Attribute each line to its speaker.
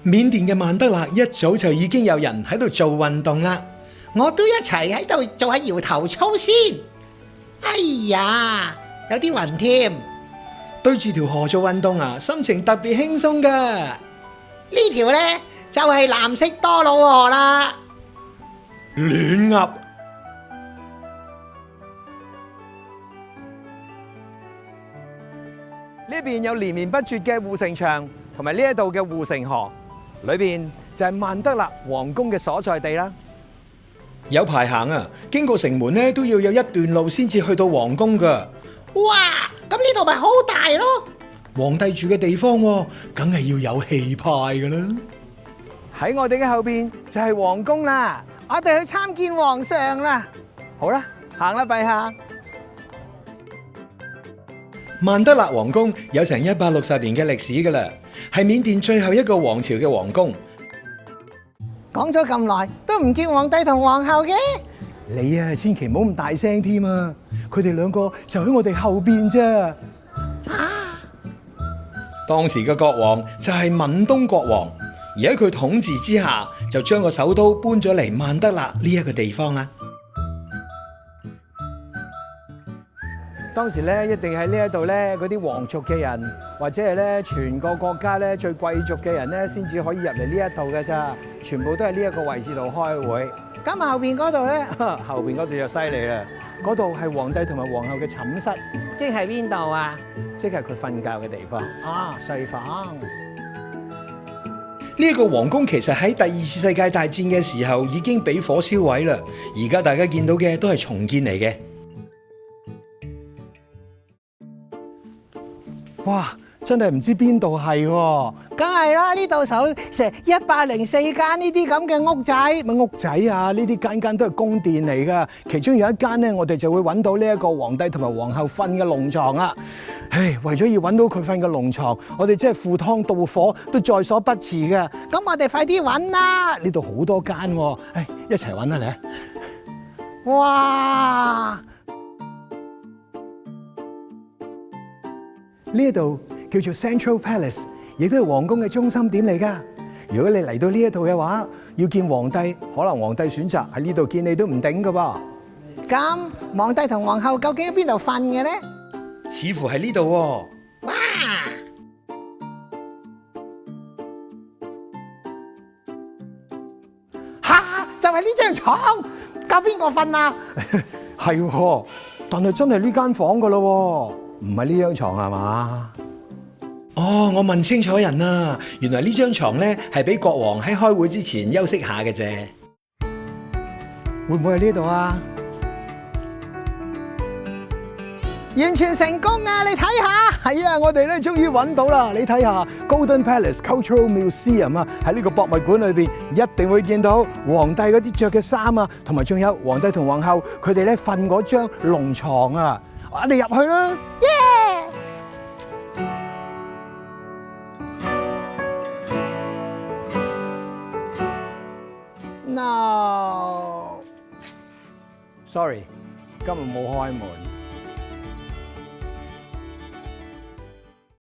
Speaker 1: 緬甸嘅曼德勒一早就已經有人喺度做運動啦。
Speaker 2: 我都一齊喺度做下搖頭操先。哎呀，有啲暈添。
Speaker 1: 對住條河做運動啊，心情特別輕鬆噶。
Speaker 2: 呢條呢，就係藍色多瑙河啦。
Speaker 1: 亂噏。呢邊有連綿不絕嘅護城牆，同埋呢一度嘅護城河，裏邊就係曼德勒皇宮嘅所在地啦。有排行啊，經過城門咧都要有一段路先至去到皇宮噶。
Speaker 2: 哇，咁呢度咪好大咯！
Speaker 1: 皇帝住嘅地方喎，梗係要有氣派噶啦。喺我哋嘅後邊就係皇宮啦，
Speaker 2: 我哋去參見皇上啦。
Speaker 1: 好啦，行啦，陛下。曼德勒皇宮有成160年嘅歷史噶啦，係緬甸最後一個王朝嘅皇宮。
Speaker 2: 講咗咁耐，都唔見皇帝同皇后嘅。
Speaker 1: 你啊，千祈唔好咁大聲添啊！佢哋兩個就喺我哋後邊啫。當時嘅國王就係敏東國王，而喺佢統治之下，就將個首都搬咗嚟曼德勒呢一個地方啦。當時咧，一定喺呢一度咧，嗰啲皇族嘅人，或者係咧全個國家咧最貴族嘅人咧，先至可以入嚟呢一度嘅咋，全部都係呢一個位置度開會。
Speaker 2: 咁後邊嗰度咧，
Speaker 1: 後邊嗰度就犀利啦，嗰度係皇帝同埋皇后嘅寢室，
Speaker 2: 即係邊度啊？
Speaker 1: 即係佢瞓覺嘅地方。
Speaker 2: 啊，睡房。
Speaker 1: 呢一個皇宮其實喺第2次世界大戰嘅時候已經俾火燒毀啦，而家大家見到嘅都係重建嚟嘅。哇！真係唔知邊度係喎，
Speaker 2: 梗係啦，呢度首成104間呢啲咁嘅屋仔，
Speaker 1: 乜屋仔啊？呢啲間間都係宮殿嚟噶，其中有一間咧，我哋就會揾到呢一個皇帝同埋皇后瞓嘅龍床啦。唉，為咗要揾到佢瞓嘅龍床，我哋真係赴湯蹈火都在所不辭嘅。
Speaker 2: 咁我哋快啲揾啦！
Speaker 1: 呢度好多間喎，唉，一齊揾啦你。
Speaker 2: 哇！
Speaker 1: 呢一度叫做 Central Palace， 亦都係皇宮嘅中心點嚟㗎。如果你嚟到呢一度嘅話，要見皇帝，可能皇帝選擇喺呢度見你都唔頂㗎噃。
Speaker 2: 咁皇帝同皇后究竟喺邊度瞓嘅咧？
Speaker 1: 似乎係呢度喎。
Speaker 2: 哇！嚇！就係呢張床，夠邊個瞓啊？
Speaker 1: 係喎，但係真係呢間房㗎咯喎。唔係呢張床係嘛？哦，我問清楚人啦，原來呢張床咧係俾國王喺開會之前休息下嘅啫。會唔會喺呢度啊？
Speaker 2: 完全成功啊！你睇下，
Speaker 1: 係啊，我哋咧終於揾到啦！你睇下 Golden Palace Cultural Museum 啊，喺呢個博物館裏邊一定會見到皇帝嗰啲着嘅衫啊，同埋仲有皇帝同皇后佢哋咧瞓嗰張龍床啊！我哋入去啦！
Speaker 2: 耶！No，
Speaker 1: Sorry，今日冇開門。